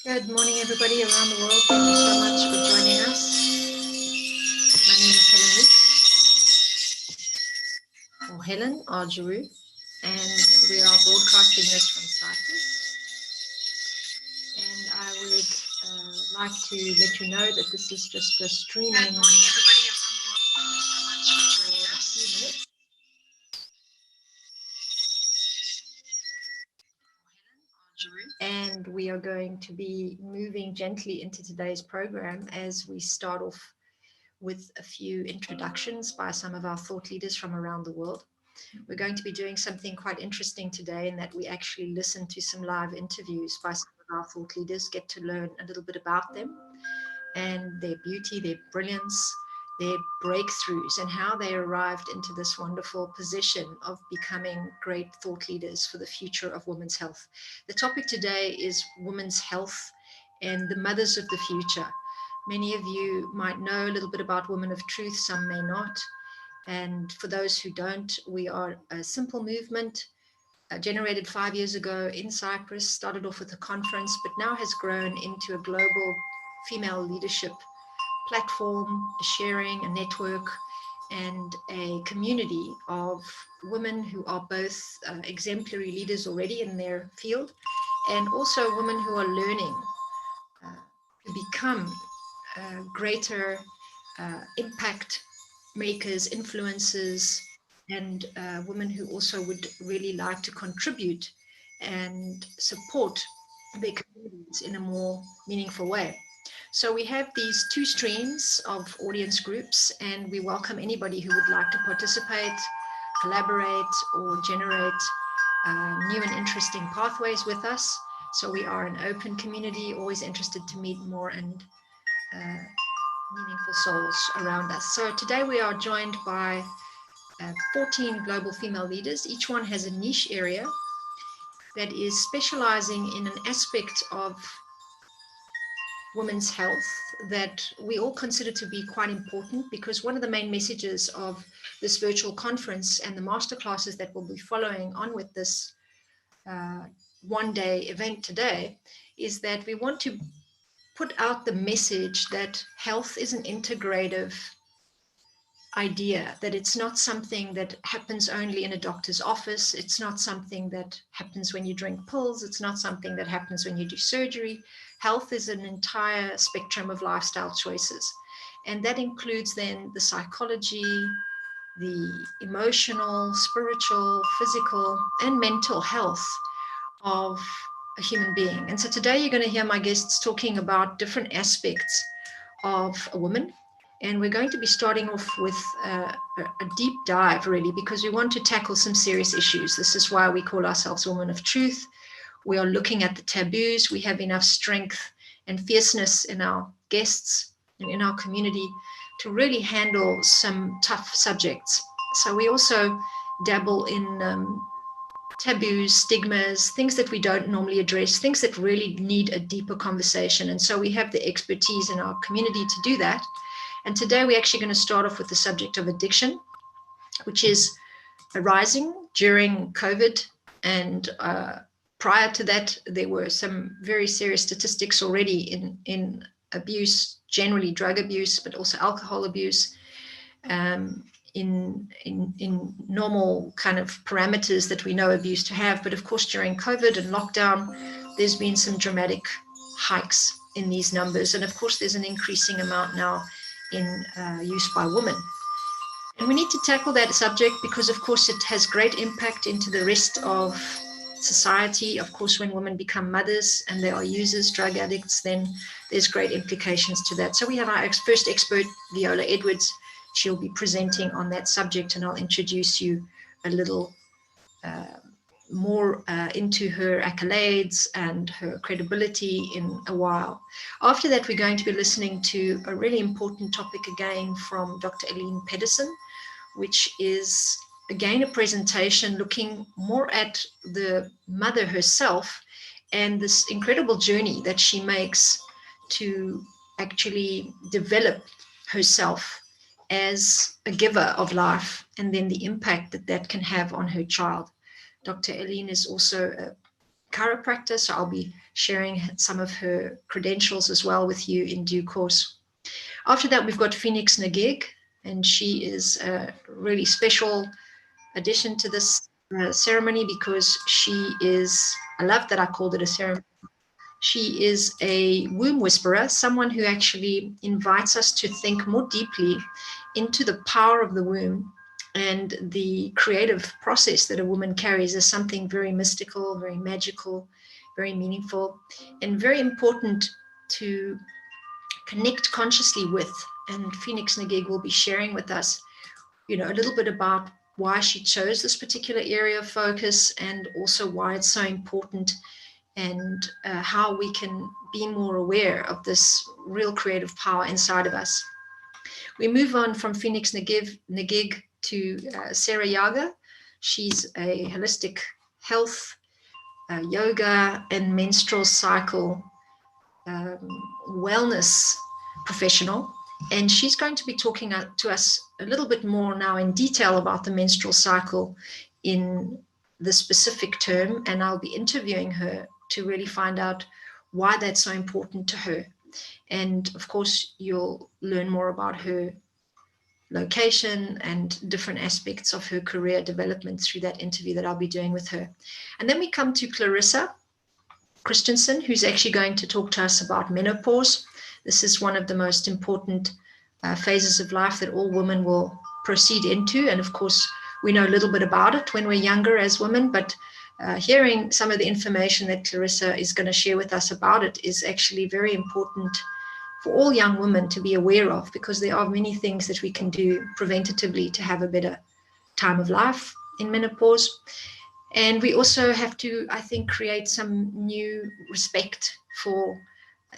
Good morning, everybody around the world. Thank you so much for joining us. My name is Helen Argeru, and we are broadcasting this from Cyprus. And I would like to let you know that this is just a streaming. Good morning, everybody around the world. Thank you so much for joining us. A few minutes. And we are going to be moving gently into today's program as we start off with a few introductions by some of our thought leaders from around the world. We're going to be doing something quite interesting today in that we actually listen to some live interviews by some of our thought leaders, get to learn a little bit about them and their beauty, their brilliance, their breakthroughs, and how they arrived into this wonderful position of becoming great thought leaders for the future of women's health. The topic today is women's health and the mothers of the future. Many of you might know a little bit about Women of Truth, some may not. And for those who don't, we are a simple movement generated 5 years ago in Cyprus, started off with a conference, but now has grown into a global female leadership platform, a sharing, a network, and a community of women who are both exemplary leaders already in their field, and also women who are learning to become greater impact makers, influencers, and women who also would really like to contribute and support their communities in a more meaningful way. So we have these two streams of audience groups, and we welcome anybody who would like to participate, collaborate, or generate new and interesting pathways with us. So we are an open community, always interested to meet more and meaningful souls around us. So today we are joined by 14 global female leaders. Each one has a niche area that is specializing in an aspect of women's health that we all consider to be quite important, because one of the main messages of this virtual conference and the masterclasses that will be following on with this one-day event today is that we want to put out the message that health is an integrative idea, that it's not something that happens only in a doctor's office. It's not something that happens when you drink pills. It's not something that happens when you do surgery. Health is an entire spectrum of lifestyle choices. And that includes then the psychology, the emotional, spiritual, physical, and mental health of a human being. And so today you're going to hear my guests talking about different aspects of a woman. And we're going to be starting off with a deep dive, really, because we want to tackle some serious issues. This is why we call ourselves Women of Truth. We are looking at the taboos. We have enough strength and fierceness in our guests and in our community to really handle some tough subjects. So we also dabble in taboos, stigmas, things that we don't normally address, things that really need a deeper conversation. And so we have the expertise in our community to do that. And today we're actually going to start off with the subject of addiction, which is arising during COVID. And prior to that, there were some very serious statistics already in abuse, generally drug abuse, but also alcohol abuse. In normal kind of parameters that we know abuse to have. But of course, during COVID and lockdown, there's been some dramatic hikes in these numbers. And of course, there's an increasing amount now in use by women. And we need to tackle that subject because, of course, it has great impact into the rest of society. Of course, when women become mothers and they are users, drug addicts, then there's great implications to that. So we have our first expert, Viola Edwards. She'll be presenting on that subject, and I'll introduce you a little more into her accolades and her credibility in a while. After that, we're going to be listening to a really important topic again from Dr. Eileen Pedersen, which is again a presentation looking more at the mother herself and this incredible journey that she makes to actually develop herself as a giver of life, and then the impact that that can have on her child. Dr. Eileen is also chiropractor, so I'll be sharing some of her credentials as well with you in due course. After that, we've got Phoenix Nageek, and she is a really special addition to this ceremony because she is, I love that I called it a ceremony. She is a womb whisperer, someone who actually invites us to think more deeply into the power of the womb and the creative process that a woman carries as something very mystical, very magical, very meaningful, and very important to connect consciously with. And Phoenix Nageek will be sharing with us, a little bit about why she chose this particular area of focus and also why it's so important, and how we can be more aware of this real creative power inside of us. We move on from Phoenix Nageek to Sarah Yaga. She's a holistic health, yoga, and menstrual cycle wellness professional. And she's going to be talking to us a little bit more now in detail about the menstrual cycle in the specific term. And I'll be interviewing her to really find out why that's so important to her. And of course, you'll learn more about her location and different aspects of her career development through that interview that I'll be doing with her. And then we come to Clarissa Christensen, who's actually going to talk to us about menopause. This is one of the most important phases of life that all women will proceed into. And of course, we know a little bit about it when we're younger as women, but hearing some of the information that Clarissa is going to share with us about it is actually very important for all young women to be aware of, because there are many things that we can do preventatively to have a better time of life in menopause. And we also have to, I think, create some new respect for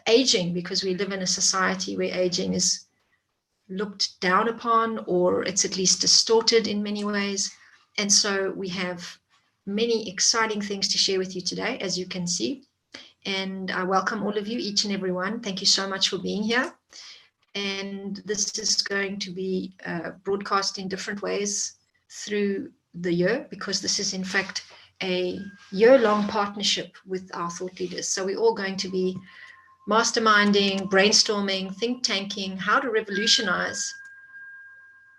aging, because we live in a society where aging is looked down upon, or it's at least distorted in many ways. And so we have many exciting things to share with you today, as you can see. And I welcome all of you, each and every one. Thank you so much for being here. And this is going to be broadcast in different ways through the year, because this is in fact a year-long partnership with our thought leaders. So we're all going to be masterminding, brainstorming, think tanking, how to revolutionize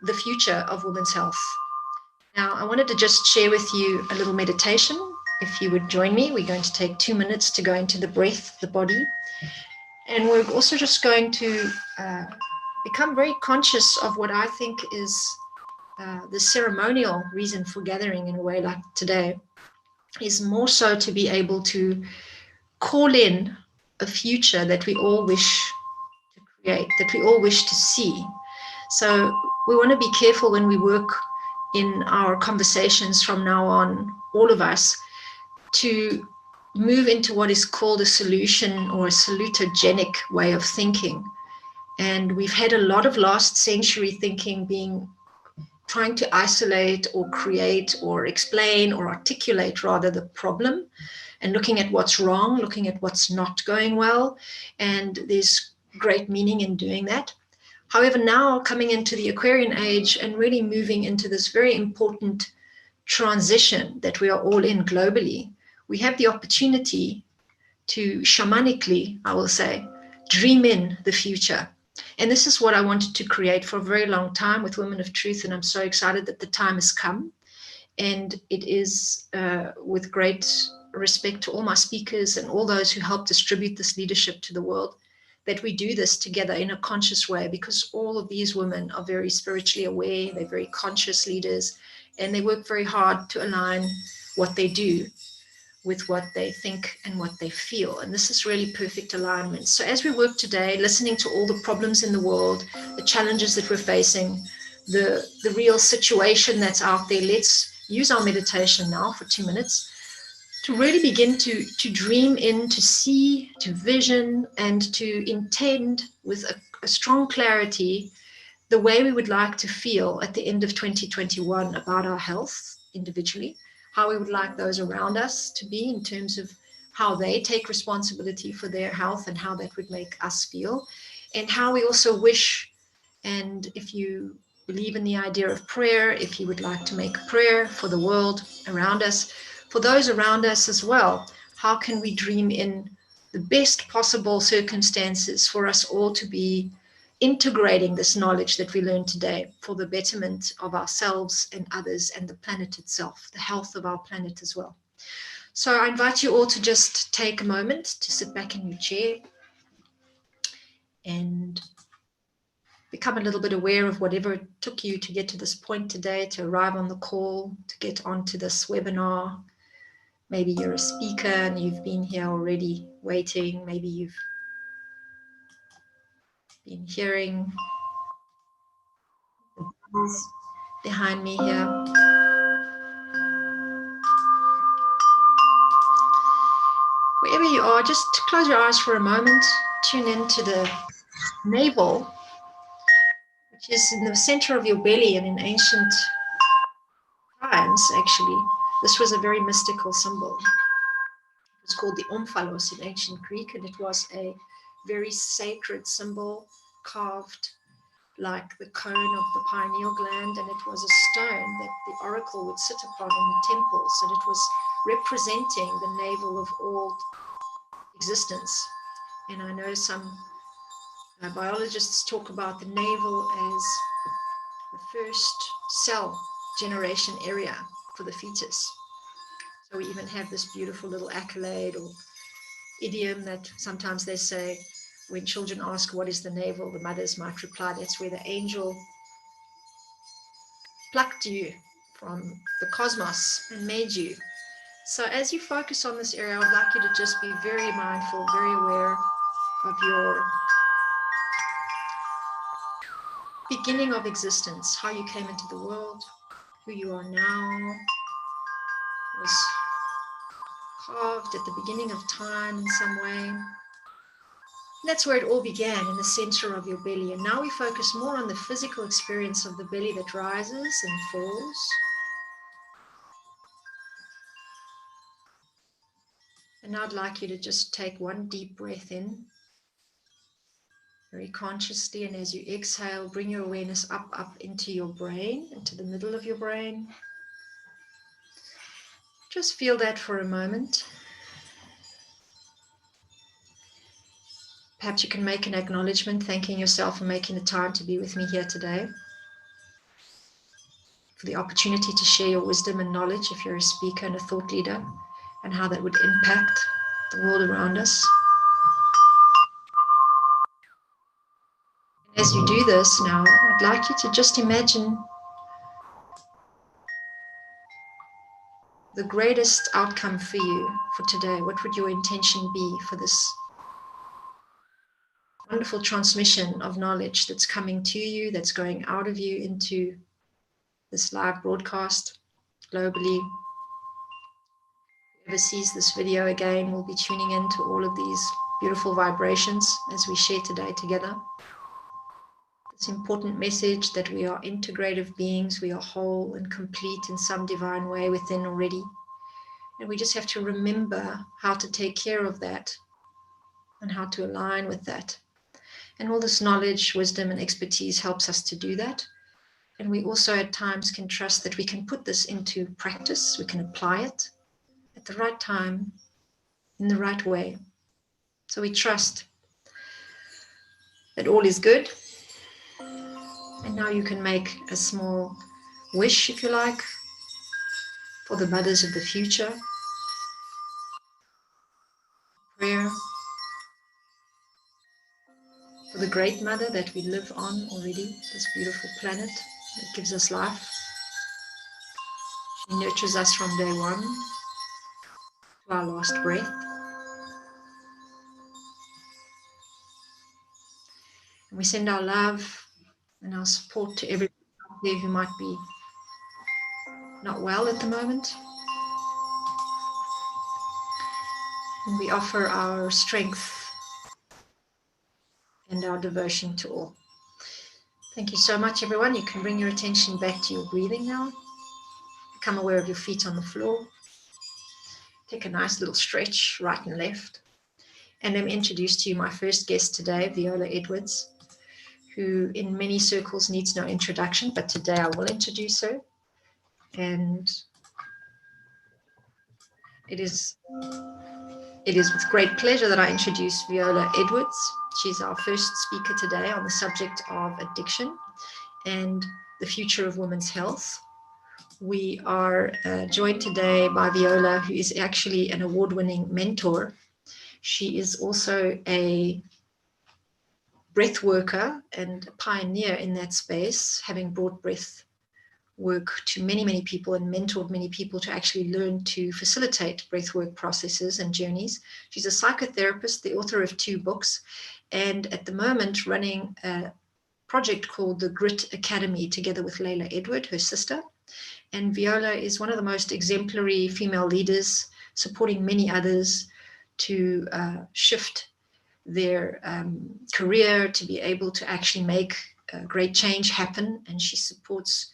the future of women's health. Now, I wanted to just share with you a little meditation. If you would join me, we're going to take 2 minutes to go into the breath, the body. And we're also just going to become very conscious of what I think is the ceremonial reason for gathering in a way like today, is more so to be able to call in a future that we all wish to create, that we all wish to see. So we want to be careful when we work in our conversations from now on, all of us, to move into what is called a solution or a salutogenic way of thinking. And we've had a lot of last century thinking being trying to isolate or create or explain or articulate rather the problem, and looking at what's wrong, looking at what's not going well. And there's great meaning in doing that. However, now coming into the Aquarian age and really moving into this very important transition that we are all in globally, we have the opportunity to shamanically, I will say, dream in the future. And this is what I wanted to create for a very long time with Women of Truth. And I'm so excited that the time has come. And it is with great respect to all my speakers and all those who help distribute this leadership to the world, that we do this together in a conscious way, because all of these women are very spiritually aware, they're very conscious leaders, and they work very hard to align what they do with what they think and what they feel. And this is really perfect alignment. So as we work today, listening to all the problems in the world, the challenges that we're facing, the real situation that's out there, let's use our meditation now for 2 minutes to really begin to dream in, to see, to vision, and to intend with a strong clarity the way we would like to feel at the end of 2021 about our health individually, how we would like those around us to be in terms of how they take responsibility for their health and how that would make us feel, and how we also wish, and if you believe in the idea of prayer, if you would like to make prayer for the world around us, for those around us as well, How can we dream in the best possible circumstances for us all to be integrating this knowledge that we learned today for the betterment of ourselves and others and the planet itself, the health of our planet as well. So I invite you all to just take a moment to sit back in your chair and become a little bit aware of whatever it took you to get to this point today, to arrive on the call, to get onto this webinar. Maybe you're a speaker and you've been here already waiting. Maybe you've been hearing the bells behind me here. Wherever you are, just close your eyes for a moment. Tune into the navel, which is in the center of your belly, and in ancient times, actually, this was a very mystical symbol. It's called the omphalos in ancient Greek, and it was a very sacred symbol carved like the cone of the pineal gland, and it was a stone that the oracle would sit upon in the temples, and it was representing the navel of all existence. And I know some biologists talk about the navel as the first cell generation area for the fetus. So we even have this beautiful little accolade or idiom that sometimes they say when children ask what is the navel, the mothers might reply, that's where the angel plucked you from the cosmos and made you. So as you focus on this area, I would like you to just be very mindful, very aware of your beginning of existence, how you came into the world, who you are now, was carved at the beginning of time in some way. That's where it all began, in the center of your belly. And now we focus more on the physical experience of the belly that rises and falls. And now I'd like you to just take one deep breath in, very consciously. And as you exhale, bring your awareness up into your brain, into the middle of your brain. Just feel that for a moment. Perhaps you can make an acknowledgement, thanking yourself for making the time to be with me here today, for the opportunity to share your wisdom and knowledge if you're a speaker and a thought leader, and how that would impact the world around us. And as you do this now, I'd like you to just imagine the greatest outcome for you for today. What would your intention be for this wonderful transmission of knowledge that's coming to you, that's going out of you into this live broadcast globally? Whoever sees this video again will be tuning in to all of these beautiful vibrations as we share today together. This important message that we are integrative beings, we are whole and complete in some divine way within already. And we just have to remember how to take care of that and how to align with that. And all this knowledge, wisdom, and expertise helps us to do that. And we also at times can trust that we can put this into practice, we can apply it at the right time, in the right way. So we trust that all is good. And now you can make a small wish, if you like, for the mothers of the future. Prayer for the great mother that we live on already, this beautiful planet that gives us life. She nurtures us from day one to our last breath. And we send our love and our support to everyone out there who might be not well at the moment. And we offer our strength and our devotion to all. Thank you so much, everyone. You can bring your attention back to your breathing now. Become aware of your feet on the floor. Take a nice little stretch, right and left. And let me introduce to you my first guest today, Viola Edwards, who in many circles needs no introduction, but today I will introduce her. And it is It is with great pleasure that I introduce Viola Edwards. She's our first speaker today on the subject of addiction and the future of women's health. We are joined today by Viola, who is actually an award-winning mentor. She is also a breath worker and a pioneer in that space, having brought breath work to many, many people and mentored many people to actually learn to facilitate breathwork processes and journeys. She's a psychotherapist, the author of 2 books, and at the moment running a project called the Grit Academy together with Layla Edward, her sister. And Viola is one of the most exemplary female leaders, supporting many others to shift their career, to be able to actually make great change happen. And she supports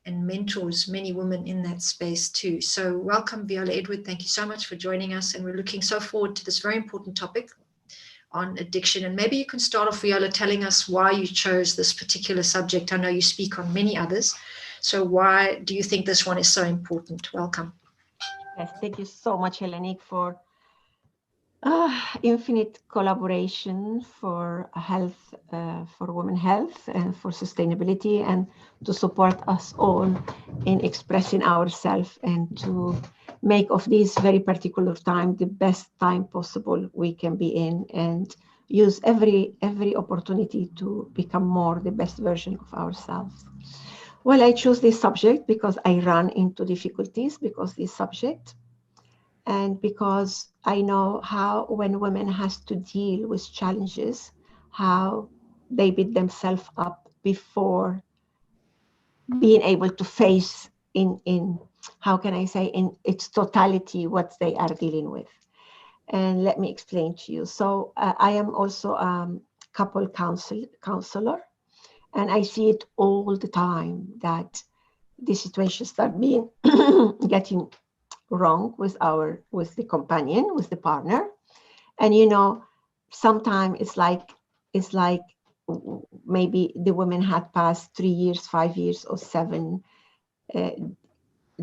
and mentors many women in that space too. So welcome, Viola Edward. Thank you so much for joining us. And we're looking so forward to this very important topic on addiction. And maybe you can start off, Viola, telling us why you chose this particular subject. I know you speak on many others. So why do you think this one is so important? Welcome. Yes, thank you so much, Hellenic, for infinite collaboration for health, for women health and for sustainability, and to support us all in expressing ourselves and to make of this very particular time the best time possible we can be in, and use every opportunity to become more the best version of ourselves. Well, I chose this subject because I ran into difficulties because this subject, and because I know how when women has to deal with challenges, how they beat themselves up before being able to face in how can I say, in its totality what they are dealing with. And let me explain to you. So I am also couple counselor, and I see it all the time that the situation start being getting wrong with the companion, with the partner. And sometimes it's like maybe the woman had passed 3 years, 5 years, or 7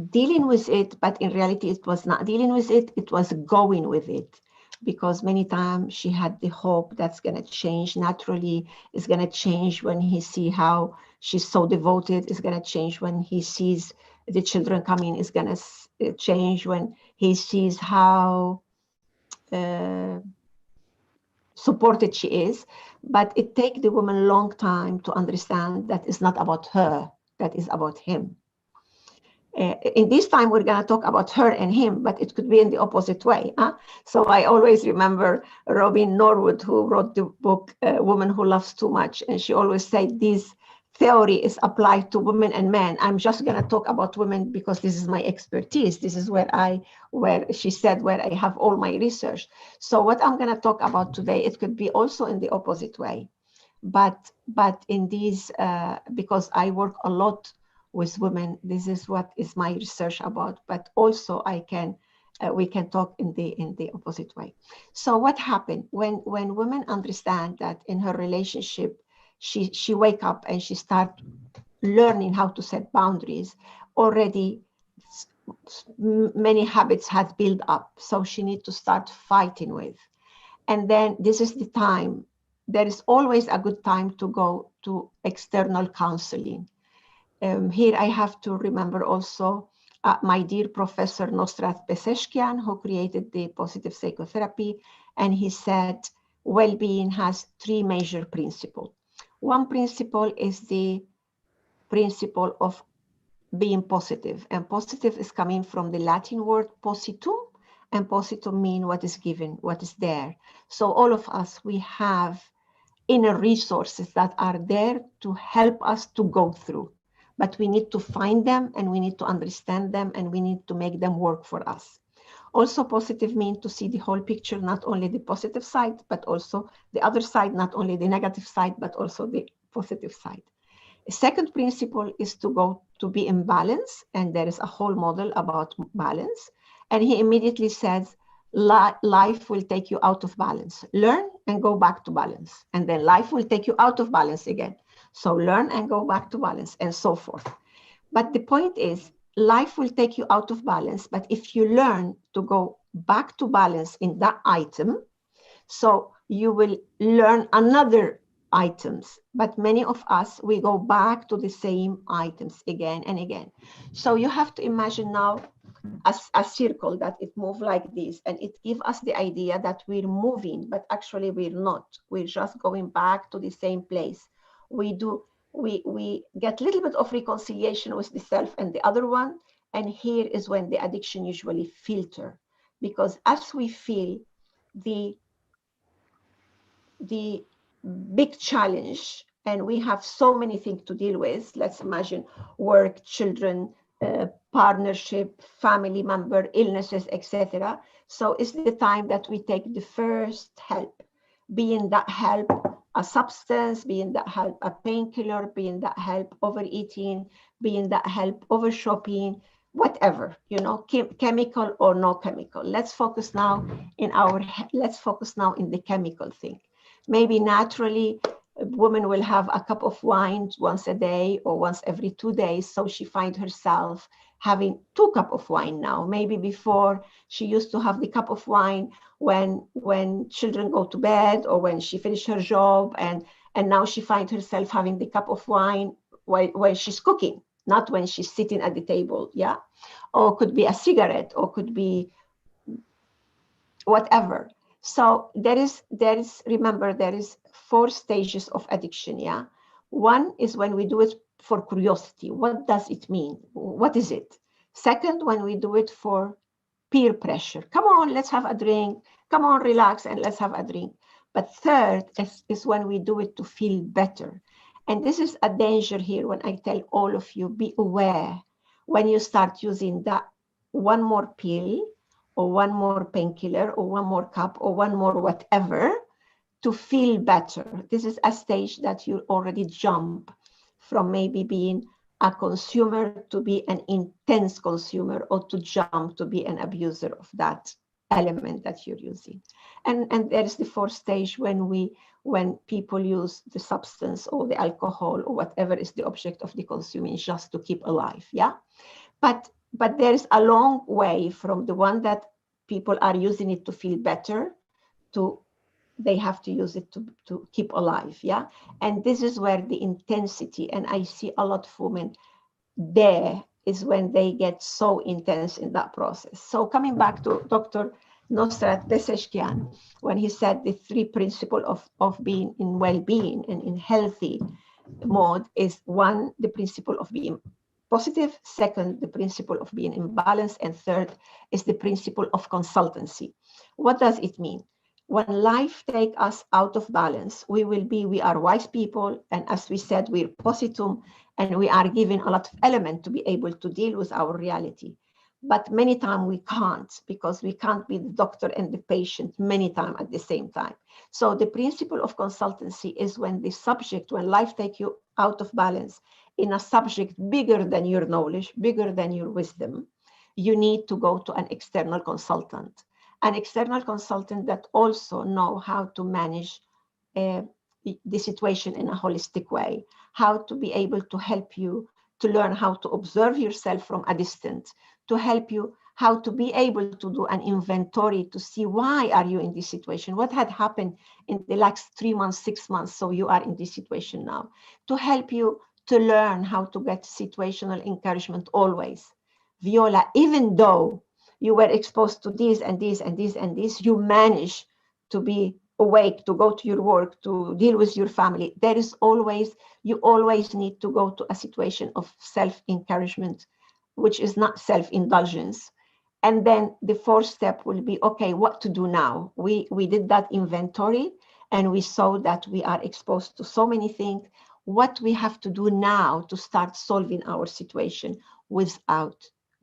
dealing with it, but in reality it was not dealing with it, it was going with it, because many times she had the hope that's going to change naturally. It's going to change when he see how she's so devoted. It's going to change when he sees the children coming. It's going to change when he sees how supported she is. But it takes the woman a long time to understand that it's not about her, that is about him. In this time, we're going to talk about her and him, but it could be in the opposite way. So I always remember Robin Norwood, who wrote the book, Woman Who Loves Too Much. And she always said this theory is applied to women and men. I'm just going to talk about women because this is my expertise. This is where she said, where I have all my research. So what I'm going to talk about today, it could be also in the opposite way. But in these, because I work a lot with women, this is what is my research about, but also we can talk in the opposite way. So what happened when women understand that in her relationship, she wake up and she start learning how to set boundaries, already many habits had built up, so she need to start fighting with. And then this is the time, there is always a good time to go to external counseling. Here I have to remember also my dear professor Nosrat Peseshkian, who created the positive psychotherapy, and he said well-being has 3 major principles. One principle is the principle of being positive, and positive is coming from the Latin word positum, and positum mean what is given, what is there. So all of us, we have inner resources that are there to help us to go through. But we need to find them, and we need to understand them, and we need to make them work for us. Also, positive means to see the whole picture, not only the positive side, but also the other side, not only the negative side, but also the positive side. The second principle is to go to be in balance, and there is a whole model about balance. And he immediately says, life will take you out of balance. Learn and go back to balance. And then life will take you out of balance again. So learn and go back to balance, and so forth. But the point is, life will take you out of balance. But if you learn to go back to balance in that item. So you will learn another items, but many of us, we go back to the same items again and again. So you have to imagine now a circle that it moves like this, and it gives us the idea that we're moving, but actually we're not. We're just going back to the same place. We get a little bit of reconciliation with the self and the other one, and here is when the addiction usually filter, because as we feel the big challenge, and we have so many things to deal with. Let's imagine work, children, partnership, family member, illnesses, etc. So it's the time that we take the first help, being that help a substance, being that help a painkiller, being that help overeating, being that help over shopping, whatever, you know, chemical or no chemical. Let's focus now in the chemical thing. Maybe naturally, a woman will have a cup of wine once a day or once every 2 days. So she finds herself having 2 cups of wine now. Maybe before she used to have the cup of wine when children go to bed or when she finished her job. And now she finds herself having the cup of wine while she's cooking, not when she's sitting at the table. Yeah. Or could be a cigarette, or could be whatever. So remember, there is 4 stages of addiction. Yeah. One is when we do it for curiosity. What does it mean? What is it? Second, when we do it for peer pressure. Come on, let's have a drink. Come on, relax and let's have a drink. But third is when we do it to feel better. And this is a danger here when I tell all of you, be aware when you start using that one more pill or one more painkiller or one more cup or one more whatever to feel better. This is a stage that you already jump from maybe being a consumer to be an intense consumer, or to jump to be an abuser of that element that you're using. And there is the 4th stage when people use the substance or the alcohol or whatever is the object of the consuming just to keep alive. Yeah. But there is a long way from the one that people are using it to feel better to they have to use it to keep alive. Yeah. And this is where the intensity, and I see a lot of women there, is when they get so intense in that process. So coming back to Dr. Nosrat Bezeshkian, when he said the 3 principles of being in well-being and in healthy mode is 1, the principle of being positive, 2nd, the principle of being in balance, and 3rd is the principle of consultancy. What does it mean? When life takes us out of balance, we are wise people, and as we said, we're positum, and we are given a lot of element to be able to deal with our reality. But many times we can't, because we can't be the doctor and the patient many times at the same time. So the principle of consultancy is when life takes you out of balance in a subject bigger than your knowledge, bigger than your wisdom, you need to go to an external consultant that also know how to manage the situation in a holistic way, how to be able to help you to learn how to observe yourself from a distance, to help you how to be able to do an inventory to see why are you in this situation, what had happened in the last 3 months, 6 months, so you are in this situation now, to help you to learn how to get situational encouragement always. Viola, even though you were exposed to this and this and this and this, you manage to be awake, to go to your work, to deal with your family. You always need to go to a situation of self-encouragement, which is not self-indulgence. And then the 4th step will be, okay, what to do now? We did that inventory and we saw that we are exposed to so many things. What we have to do now to start solving our situation without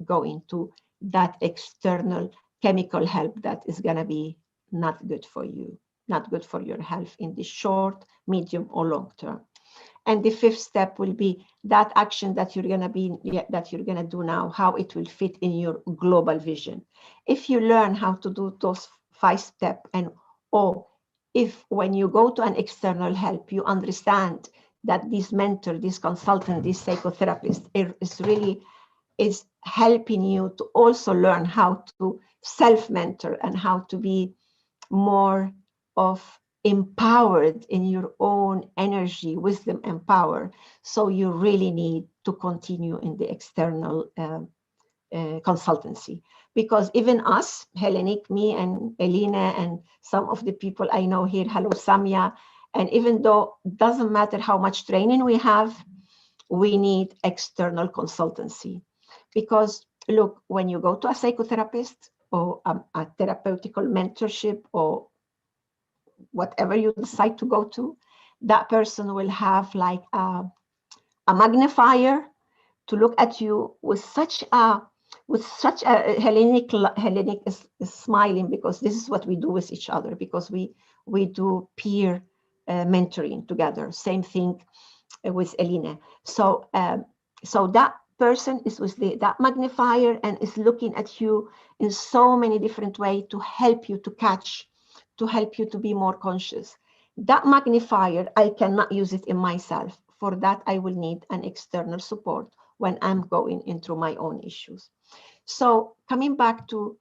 going to that external chemical help that is going to be not good for you, not good for your health in the short, medium, or long term. And the 5th step will be that action that you're going to do now, how it will fit in your global vision. If you learn how to do those 5 steps, if when you go to an external help, you understand that this mentor, this consultant, this psychotherapist is helping you to also learn how to self-mentor and how to be more of empowered in your own energy, wisdom, and power. So you really need to continue in the external consultancy, because even us, Hellenic, me and Elena and some of the people I know here, hello Samia, and even though it doesn't matter how much training we have, we need external consultancy. Because look, when you go to a psychotherapist or a therapeutical mentorship or whatever you decide to go to, that person will have like a magnifier to look at you with such a Hellenic is smiling, because this is what we do with each other, because we do peer mentoring together. Same thing with Elena. So so that person is with that magnifier and is looking at you in so many different ways to help you to catch, to help you to be more conscious. That magnifier, I cannot use it in myself. For that, I will need an external support when I'm going into my own issues. So coming back to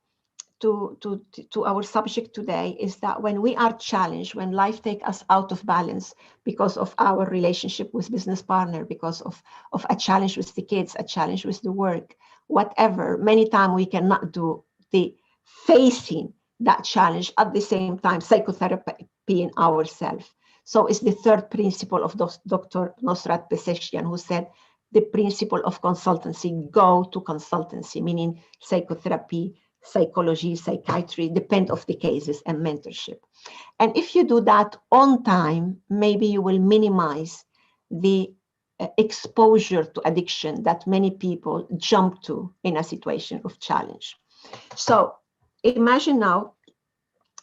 our subject today, is that when we are challenged, when life takes us out of balance because of our relationship with business partner, because of a challenge with the kids, a challenge with the work, whatever, many times we cannot do the facing that challenge at the same time, psychotherapy in ourselves. So it's the third principle of Dr. Nosrat Peseshian, who said the principle of consultancy, go to consultancy, meaning psychotherapy, psychology, psychiatry, depend of the cases, and mentorship. And if you do that on time, maybe you will minimize the exposure to addiction that many people jump to in a situation of challenge. So imagine now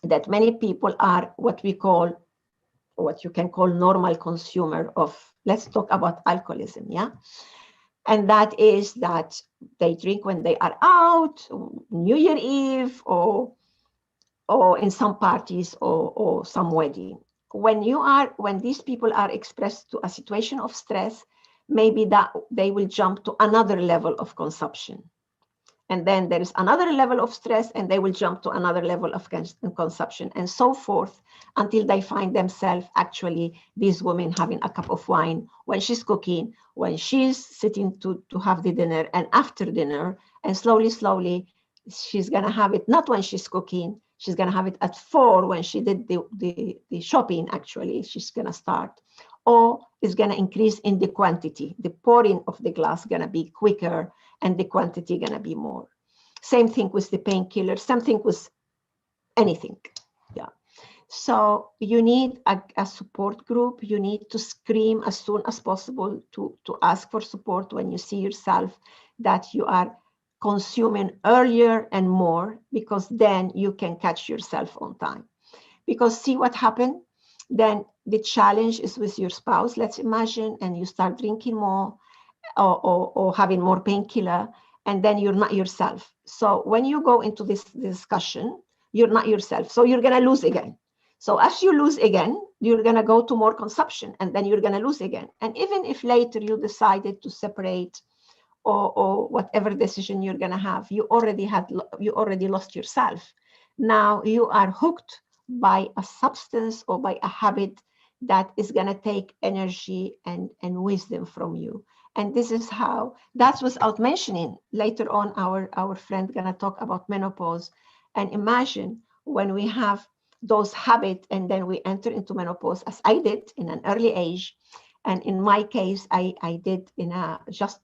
that many people are what we call, what you can call normal consumer of, let's talk about alcoholism, yeah? And that is that they drink when they are out, New Year Eve, or in some parties, or some wedding. When these people are expressed to a situation of stress, maybe that they will jump to another level of consumption. And then there is another level of stress, and they will jump to another level of consumption, and so forth, until they find themselves, actually, these women having a cup of wine when she's cooking, when she's sitting to have the dinner, and after dinner, and slowly, she's going to have it, not when she's cooking, she's going to have it at 4 when she did the shopping, actually, she's going to start. Or it's going to increase in the quantity. The pouring of the glass going to be quicker, and the quantity going to be more. Same thing with the painkiller, same thing with anything. Yeah. So you need a support group. You need to scream as soon as possible to ask for support when you see yourself that you are consuming earlier and more, because then you can catch yourself on time. Because see what happened? Then the challenge is with your spouse, let's imagine, and you start drinking more, or having more painkiller, and then you're not yourself. So when you go into this discussion, you're not yourself. So you're going to lose again. So as you lose again, you're going to go to more consumption, and then you're going to lose again. And even if later you decided to separate, or whatever decision you're going to have, you already lost yourself. Now you are hooked by a substance or by a habit that is going to take energy and wisdom from you. And this is how, that's without mentioning, later on our friend gonna talk about menopause. And imagine when we have those habits, and then we enter into menopause, as I did in an early age. And in my case, I did in a just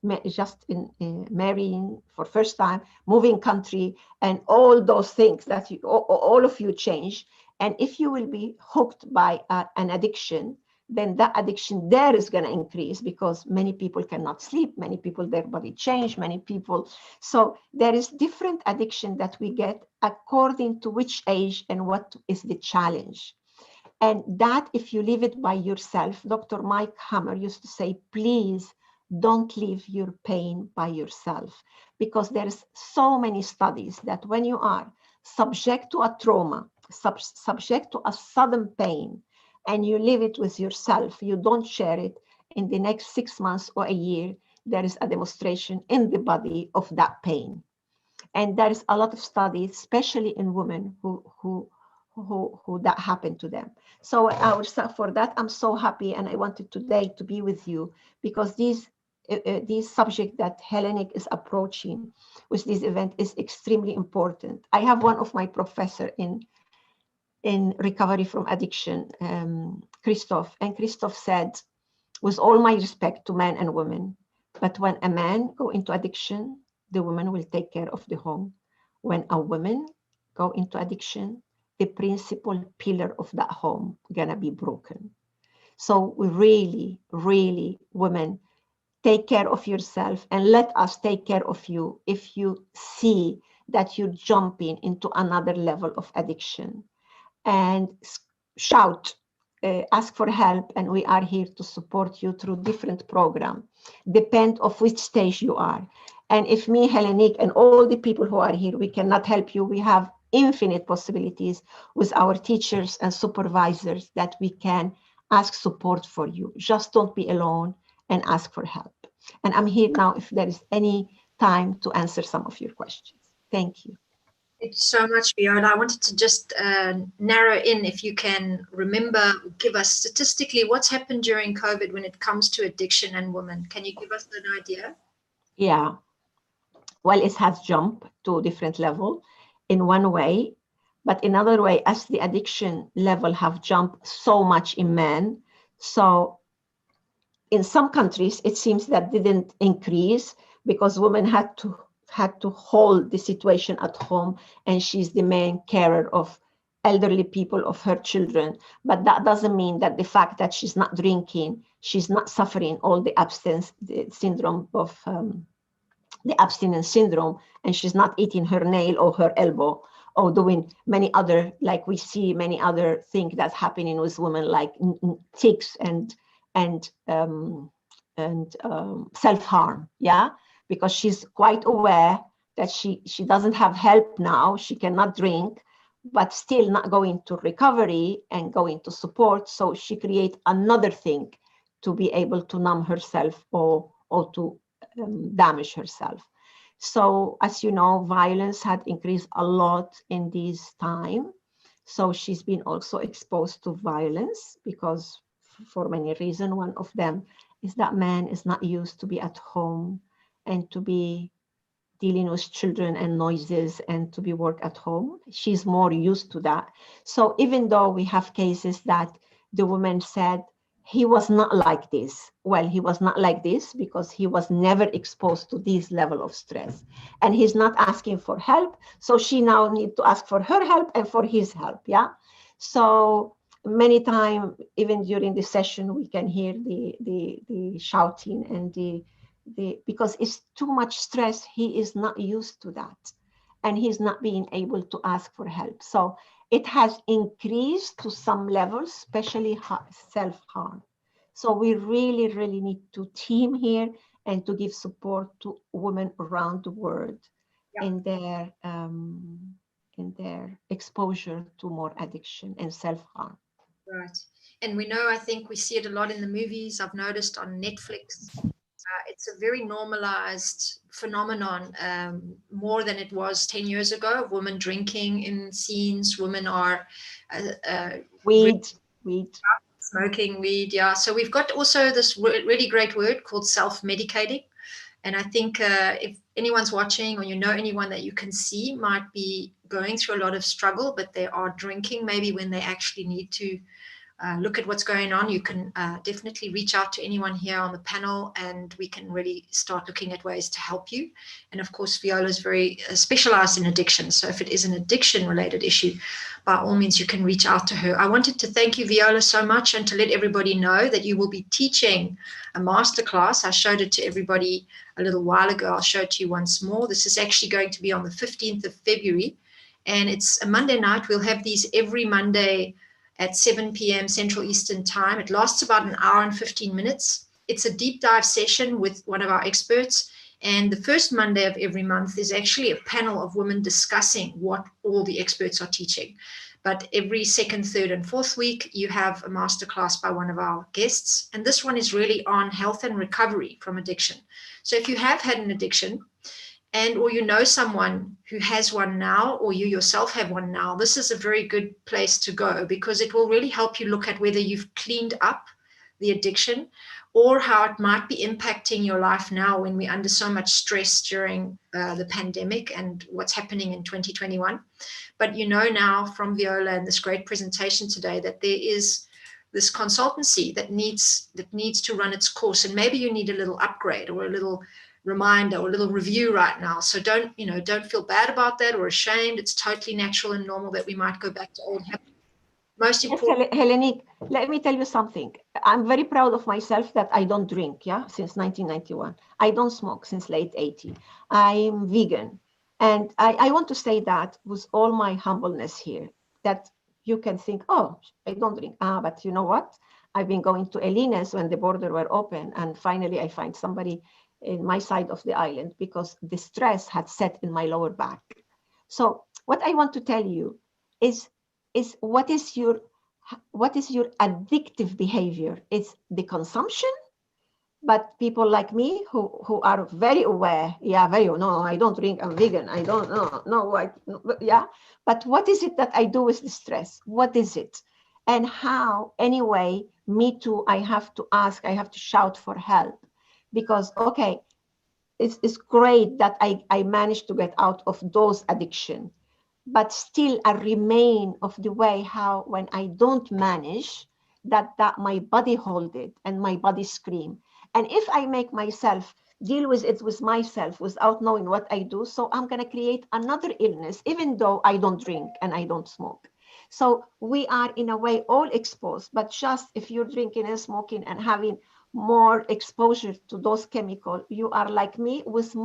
in marrying for first time, moving country, and all those things that all of you change. And if you will be hooked by an addiction, then that addiction there is going to increase, because many people cannot sleep, many people, their body change, many people. So there is different addiction that we get according to which age and what is the challenge. And that, if you leave it by yourself, Dr. Mike Hammer used to say, please don't leave your pain by yourself, because there's so many studies that when you are subject to a trauma, subject to a sudden pain, and you leave it with yourself, you don't share it, in the next 6 months or a year, there is a demonstration in the body of that pain. And there is a lot of studies, especially in women who that happened to them. So for that, I'm so happy, and I wanted today to be with you because these subject that Hellenic is approaching with this event is extremely important. I have one of my professor in recovery from addiction, Christoph, and Christoph said, with all my respect to men and women, but when a man go into addiction, the woman will take care of the home. When a woman go into addiction, the principal pillar of that home gonna be broken. So we really, really, women, take care of yourself and let us take care of you if you see that you're jumping into another level of addiction. And shout, ask for help, and we are here to support you through different programs, depend of which stage you are. And if me, Hellenic, and all the people who are here, we cannot help you, we have infinite possibilities with our teachers and supervisors that we can ask support for you. Just don't be alone and ask for help. And I'm here now if there is any time to answer some of your questions. Thank you. Thank you so much, Viola. I wanted to just narrow in, if you can remember, give us statistically what's happened during COVID when it comes to addiction and women. Can you give us an idea? Yeah. Well, it has jumped to a different level in one way, but in another way, as the addiction level have jumped so much in men, so in some countries, it seems that didn't increase because women had to hold the situation at home, and she's the main carer of elderly people, of her children. But that doesn't mean that the fact that she's not drinking, she's not suffering all the abstinence syndrome of the abstinence syndrome, and she's not eating her nail or her elbow or doing many other, like we see many other things that's happening with women, like tics and self-harm. Yeah, because she's quite aware that she doesn't have help now, she cannot drink, but still not going to recovery and going to support, so she create another thing to be able to numb herself or to damage herself. So as you know, violence had increased a lot in this time. So she's been also exposed to violence because for many reasons. One of them is that man is not used to be at home and to be dealing with children and noises and to be work at home. She's more used to that. So even though we have cases that the woman said, he was not like this. Well, he was not like this because he was never exposed to this level of stress. And he's not asking for help. So she now needs to ask for her help and for his help. Yeah. So many times, even during the session, we can hear the shouting and because it's too much stress. He is not used to that. And he's not being able to ask for help. So it has increased to some levels, especially self-harm. So we really, really need to team here and to give support to women around the world in their exposure to more addiction and self-harm. Right. And we know, I think we see it a lot in the movies. I've noticed on Netflix, it's a very normalized phenomenon, more than it was 10 years ago. Women drinking in scenes, women are weed, smoking weed. Yeah. So we've got also this really great word called self-medicating. And I think if anyone's watching or you know anyone that you can see might be going through a lot of struggle, but they are drinking maybe when they actually need to look at what's going on, you can definitely reach out to anyone here on the panel and we can really start looking at ways to help you. And of course, Viola is very specialized in addiction. So if it is an addiction related issue, by all means, you can reach out to her. I wanted to thank you, Viola, so much and to let everybody know that you will be teaching a masterclass. I showed it to everybody a little while ago. I'll show it to you once more. This is actually going to be on the 15th of February and it's a Monday night. We'll have these every Monday at 7 p.m. Central Eastern Time. It lasts about an hour and 15 minutes. It's a deep dive session with one of our experts. And the first Monday of every month is actually a panel of women discussing what all the experts are teaching. But every second, third, and fourth week, you have a masterclass by one of our guests. And this one is really on health and recovery from addiction. So if you have had an addiction, and or you know someone who has one now, or you yourself have one now, this is a very good place to go, because it will really help you look at whether you've cleaned up the addiction or how it might be impacting your life now when we're under so much stress during the pandemic and what's happening in 2021. But you know now from Viola and this great presentation today that there is this consultancy that needs to run its course, and maybe you need a little upgrade or a little reminder or a little review right now. So don't feel bad about that or ashamed. It's totally natural and normal that we might go back to old habits. Most Yes, important. Hellenic, let me tell you something. I'm very proud of myself that I don't drink, yeah, since 1991. I don't smoke since late 80. I'm vegan. And I want to say that with all my humbleness here, that you can think, oh, I don't drink. But you know what? I've been going to Elina's when the border were open, and finally I find somebody in my side of the island because the stress had set in my lower back. So what I want to tell you is what is your addictive behavior? It's the consumption, but people like me who are very aware, yeah, very, no, I don't drink, I'm vegan, I don't, yeah. But what is it that I do with the stress? What is it? And how, anyway, me too, I have to ask, I have to shout for help, because, okay, it's great that I managed to get out of those addiction, but still I remain of the way how when I don't manage that my body hold it and my body scream. And if I make myself deal with it with myself without knowing what I do, so I'm going to create another illness, even though I don't drink and I don't smoke. So we are in a way all exposed, but just if you're drinking and smoking and having more exposure to those chemicals, you are like me with much